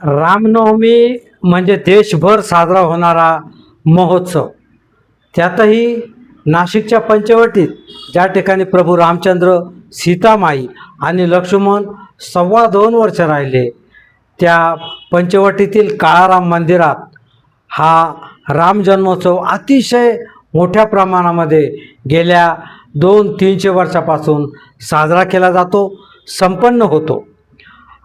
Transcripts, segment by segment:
रामनवमी म्हणजे देशभर साजरा होणारा महोत्सव. त्यातही नाशिकच्या पंचवटीत ज्या ठिकाणी प्रभू रामचंद्र, सीतामाई आणि लक्ष्मण 2.25 वर्ष राहिले, त्या पंचवटीतील काळाराम मंदिरात हा राम जन्मोत्सव अतिशय मोठ्या प्रमाणामध्ये गेल्या 200-300 वर्षापासून साजरा केला जातो, संपन्न होतो.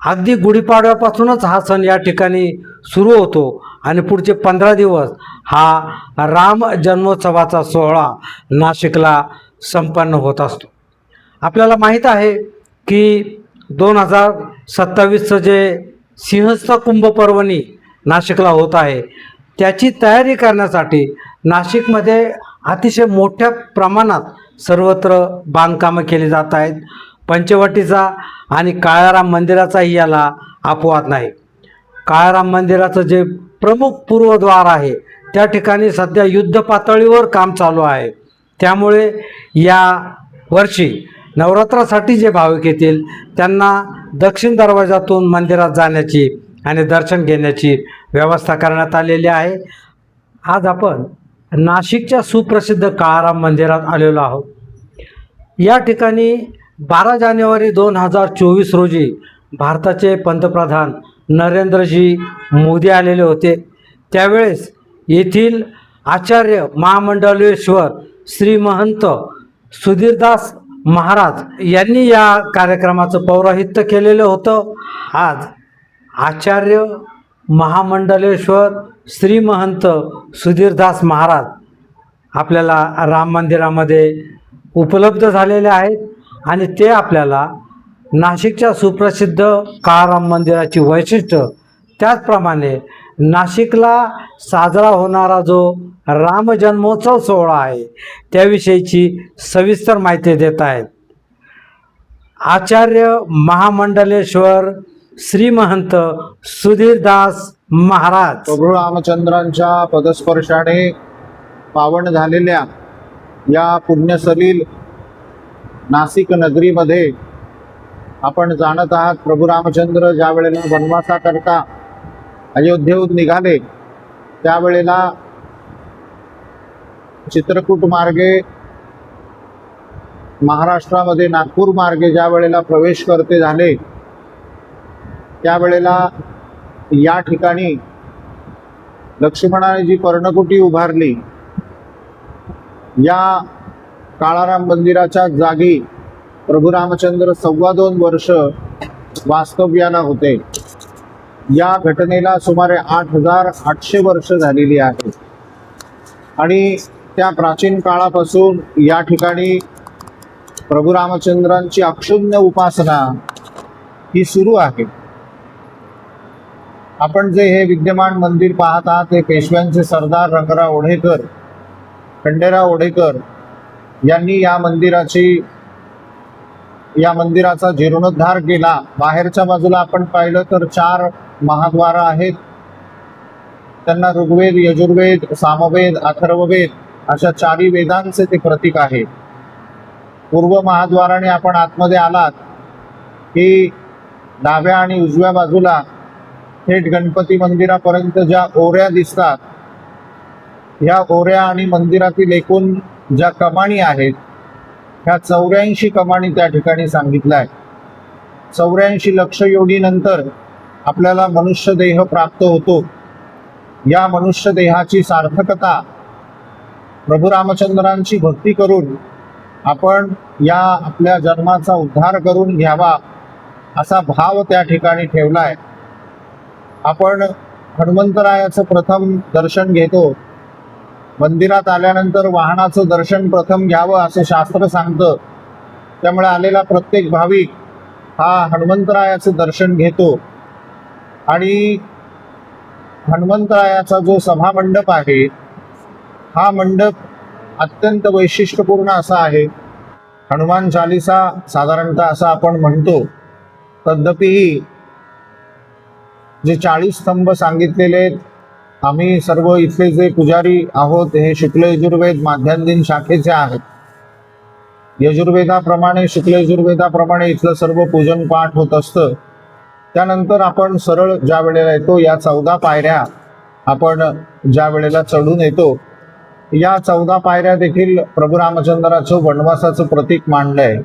अगदी गुढीपाडव्यापासूनच हा सण या ठिकाणी सुरू होतो आणि पुढचे 15 दिवस हा राम जन्मोत्सवाचा सोहळा नाशिकला संपन्न होत असतो. आपल्याला माहीत आहे की 2027चं जे सिंहस्थ कुंभपर्वणी नाशिकला होत आहे, त्याची तयारी करण्यासाठी नाशिकमध्ये अतिशय मोठ्या प्रमाणात सर्वत्र बांधकामं केली जात आहेत. पंचवटीचा आणि काळाराम मंदिराचाही याला अपवाद नाही. काळाराम मंदिराचं जे प्रमुख पूर्वद्वार आहे त्या ठिकाणी सध्या युद्ध पातळीवर काम चालू आहे. त्यामुळे या वर्षी नवरात्रासाठी जे भाविक येतील त्यांना दक्षिण दरवाजातून मंदिरात जाण्याची आणि दर्शन घेण्याची व्यवस्था करण्यात आलेली आहे. आज आपण नाशिकच्या सुप्रसिद्ध काळाराम मंदिरात आलेलो आहोत. या ठिकाणी 12 जानेवारी 2024 रोजी भारताचे पंतप्रधान नरेंद्रजी मोदी आलेले होते. त्यावेळेस येथील आचार्य महामंडलेश्वर श्री महंत सुधीरदास महाराज यांनी या कार्यक्रमाचं पौरोहित्य केलेलं होतं. आज आचार्य महामंडलेश्वर श्री महंत सुधीरदास महाराज आपल्याला राम मंदिरामध्ये उपलब्ध झालेले आहेत आणि ते आपल्याला नाशिकच्या सुप्रसिद्ध काळाराम मंदिराची वैशिष्ट्य, त्याचप्रमाणे नाशिकला साजरा होणारा जो राम जन्मोत्सव सोहळा आहे त्याविषयीची सविस्तर माहिती देत आहेत. आचार्य महामंडलेश्वर श्री महंत सुधीरदास महाराज. प्रभू रामचंद्रांच्या पदस्पर्शाने पावन झालेल्या या पुण्यसलील नाशिक नगरीमध्ये आपण जाणत आहात. प्रभू रामचंद्र ज्या वेळेला वनवासाकरता अयोध्येहून निघाले त्यावेळेला चित्रकूट मार्गे महाराष्ट्रामध्ये नागपूर मार्गे ज्या वेळेला प्रवेश करते झाले त्यावेळेला या ठिकाणी लक्ष्मणाने जी पर्णकुटी उभारली, या काळाराम मंदिराच्या जागी प्रभू रामचंद्र 2.25 वर्ष वास्तव्याला होते. या घटनेला सुमारे 8,800 वर्ष झालेली आहेत आणि त्या प्राचीन काळापासून या ठिकाणी प्रभू रामचंद्रांची अक्षुण्ण उपासना ही सुरू आहे. आपण जे हे विद्यमान मंदिर पाहत आहात ते पेशव्यांचे सरदार रंगराव ओढेकर, खंडेराव ओढेकर यांनी या मंदिराचा जीर्णोद्धार केला. बाहेरच्या बाजूला आपण पाहिलं तर 4 महाद्वार आहेत. त्यांना ऋग्वेद, यजुर्वेद, सामवेद, अथर्ववेद अशा 4ही वेदांचे ते प्रतीक आहे. पूर्व महाद्वाराने आपण आतमध्ये आलात की डाव्या आणि उजव्या बाजूला थेट गणपती मंदिरापर्यंत ज्या ओऱ्या दिसतात, ह्या ओऱ्या आणि मंदिरातील एकूण ज्या कमानी आहेत ह्या 84 कमानी त्या ठिकाणी सांगितल्या आहेत. 84 लक्ष योनीनंतर आपल्याला मनुष्य देह प्राप्त होतो. या मनुष्य देहाची सार्थकता प्रभू रामचंद्रांची भक्ती करून आपण या आपल्या जन्माचा उद्धार करून घ्यावा असा भाव त्या ठिकाणी ठेवलाय. आपण हनुमंतरायाचं प्रथम दर्शन घेतो. मंदिरात आल्यानंतर वाहनाचं दर्शन प्रथम घ्यावं असं शास्त्र सांगतं. त्यामुळे आलेला प्रत्येक भाविक हा हनुमंतरायाचं दर्शन घेतो आणि हनुमंतरायाचा जो सभामंडप आहे हा मंडप अत्यंत वैशिष्ट्यपूर्ण असा आहे. हनुमान चालिसा साधारणतः असं आपण म्हणतो, तद्यपि जे 40 स्तंभ सांगितलेले आहेत, आम्ही सर्व इथले जे पुजारी आहोत हे शुक्ल यजुर्वेद माध्यान्दिन शाखेचे आहेत. यजुर्वेदाप्रमाणे शुक्ल यजुर्वेदाप्रमाणे इथलं सर्व पूजन पाठ होत असतं. त्यानंतर आपण सरळ ज्या वेळेला येतो, या 14 पायऱ्या आपण ज्या वेळेला चढून येतो, या 14 पायऱ्या देखील प्रभू रामचंद्राचं वनवासाचं प्रतीक मांडलंय.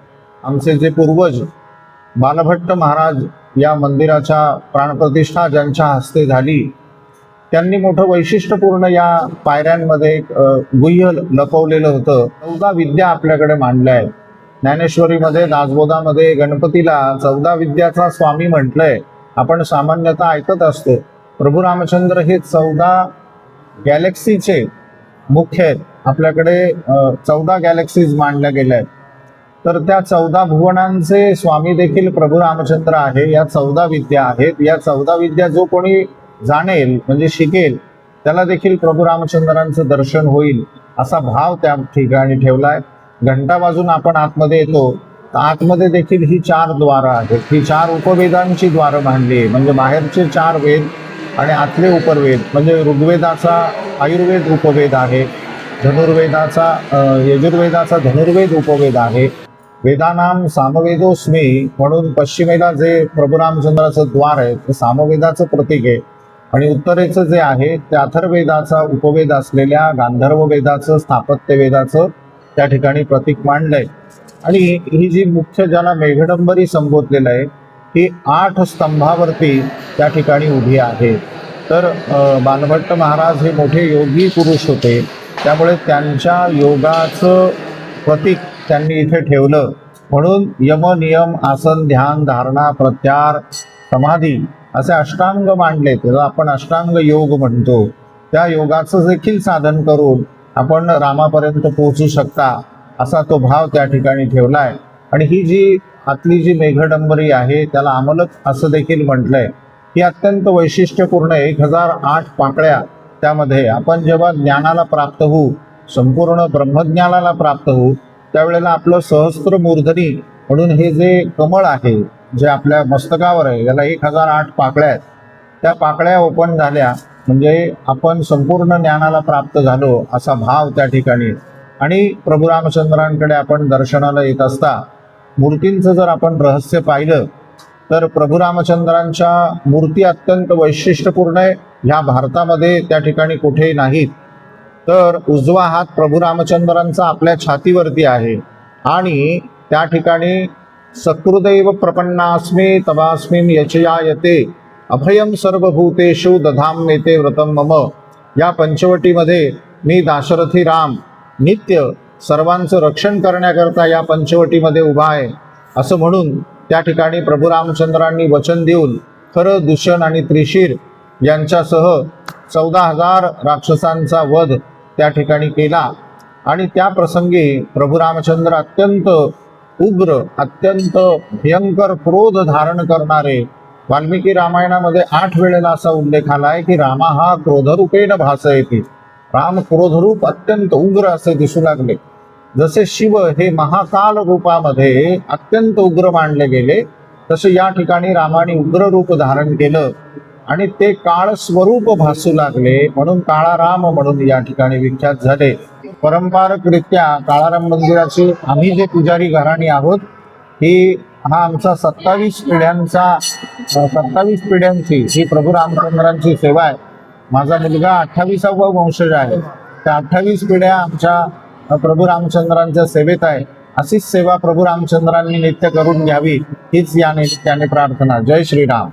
आमचे जे पूर्वज बालभट्ट महाराज या मंदिराच्या प्राणप्रतिष्ठा ज्यांच्या हस्ते झाली, त्यांनी मोठं वैशिष्ट्यपूर्ण या पायऱ्यांमध्ये एक गुह्य लपवलेलं होतं. 14 विद्या आपल्याकडे मांडल्या आहेत. ज्ञानेश्वरीमध्ये, दासबोधामध्ये गणपतीला 14 विद्याचा स्वामी म्हटलंय. आपण सामान्यतः ऐकत असतो. प्रभू रामचंद्र हे 14 गॅलेक्सीचे मुख्य आहेत. आपल्याकडे 14 गॅलेक्सीज मांडल्या गेल्या आहेत. तर त्या 14 भुवनांचे स्वामी देखील प्रभू रामचंद्र आहे. या 14 विद्या आहेत. या 14 विद्या जो कोणी जाणेल म्हणजे शिकेल, त्याला देखील प्रभू रामचंद्रांचं दर्शन होईल असा भाव त्या ठिकाणी ठेवलाय. घंटा वाजून आपण आतमध्ये येतो, तर आतमध्ये देखील ही 4 द्वारं आहेत. ही 4 उपवेदांची द्वारं मांडली आहे. म्हणजे बाहेरचे 4 वेद आणि आतले उपवेद, म्हणजे ऋग्वेदाचा आयुर्वेद उपवेद आहे, धनुर्वेदाचा यजुर्वेदाचा धनुर्वेद उपवेद आहे. वेदानाम सामवेदोस्मी म्हणून पश्चिमेला जे प्रभू रामचंद्राचं द्वार आहे ते सामवेदाचं प्रतीक आहे. आणि उत्तरेचं जे आहे ते अथर्ववेदाचा उपवेद असलेल्या गांधर्व वेदाचं, स्थापत्य वेदाचं त्या ठिकाणी प्रतीक मांडलंय. आणि ही जी मुख्य ज्याला मेघडंबरी संबोधलेलं आहे, ही 8 स्तंभावरती त्या ठिकाणी उभी आहे. तर बालभट्ट महाराज हे मोठे योगी पुरुष होते, त्यामुळे त्यांच्या योगाचं प्रतीक त्यांनी इथे ठेवलं. म्हणून यम, नियम, आसन, ध्यान, धारणा, प्रत्याहार, समाधी असे अष्टांग मांडले. त्याला आपण अष्टांग योग म्हणतो. त्या योगाचं देखील साधन करून आपण रामापर्यंत पोहोचू शकता असा तो भाव त्या ठिकाणी ठेवलाय. आणि ही जी आतली जी मेघडंबरी आहे त्याला अमलक असं देखील म्हटलंय. ही अत्यंत वैशिष्ट्यपूर्ण 1008 पाकळ्या त्यामध्ये. आपण जेव्हा ज्ञानाला प्राप्त होऊ, संपूर्ण ब्रह्मज्ञानाला प्राप्त होऊ, त्यावेळेला आपलं सहस्त्र मूर्धनी म्हणून हे जे कमळ आहे जे आपल्या मस्तकावर आहे, याला 1008 पाकळ्या आहेत. त्या पाकळ्या ओपन झाल्या म्हणजे आपण संपूर्ण ज्ञानाला प्राप्त झालो असा भाव त्या ठिकाणी. आणि प्रभू रामचंद्रांकडे आपण दर्शनाला येत असता मूर्तींचं जर आपण रहस्य पाहिलं तर प्रभू रामचंद्रांच्या मूर्ती अत्यंत वैशिष्ट्यपूर्ण आहे. ह्या भारतामध्ये त्या ठिकाणी कुठेही नाहीत. तर उजवा हात प्रभू रामचंद्रांचा आपल्या छातीवरती आहे आणि त्या ठिकाणी सकृदैव प्रपन्नास्मी तवास्मिन यचयायते अभयम सर्वभूतेषु दधाम्येते व्रतम मम. या पंचवटीमध्ये मी दाशरथी राम नित्य सर्वांचं रक्षण करण्याकरता या पंचवटीमध्ये उभा आहे असं म्हणून त्या ठिकाणी प्रभू रामचंद्रांनी वचन देऊन खरं, दूषण आणि त्रिशीर यांच्यासह 14,000 राक्षसांचा वध त्या ठिकाणी केला. आणि त्या प्रसंगी प्रभू रामचंद्र अत्यंत उग्र, अत्यंत भयंकर क्रोध धारण करणारे. वाल्मिकी रामायणामध्ये 8 वेळेला असा उल्लेख आला आहे की रामा हा क्रोधरूपेण भासयति. राम क्रोधरूप अत्यंत उग्र असे दिसू लागले. जसे शिव हे महाकाल रूपामध्ये अत्यंत उग्र मानले गेले, तसे या ठिकाणी रामाने उग्र रूप धारण केलं आणि ते काळ स्वरूप भासू लागले. म्हणून काळाराम म्हणून या ठिकाणी विख्यात झाले. पारंपरिकरित्या काळाराम मंदिराची आम्ही जे पुजारी घराणी आहोत, हा आमचा 27 पिढ्यांची ही प्रभू रामचंद्रांची सेवा आहे. माझा मुलगा 28वा वंशज आहे. त्या 28 पिढ्या आमच्या प्रभू रामचंद्रांच्या सेवेत आहे. अशीच सेवा प्रभू रामचंद्रांनी नित्य करून घ्यावी हीच या निमित्ताने प्रार्थना. जय श्रीराम.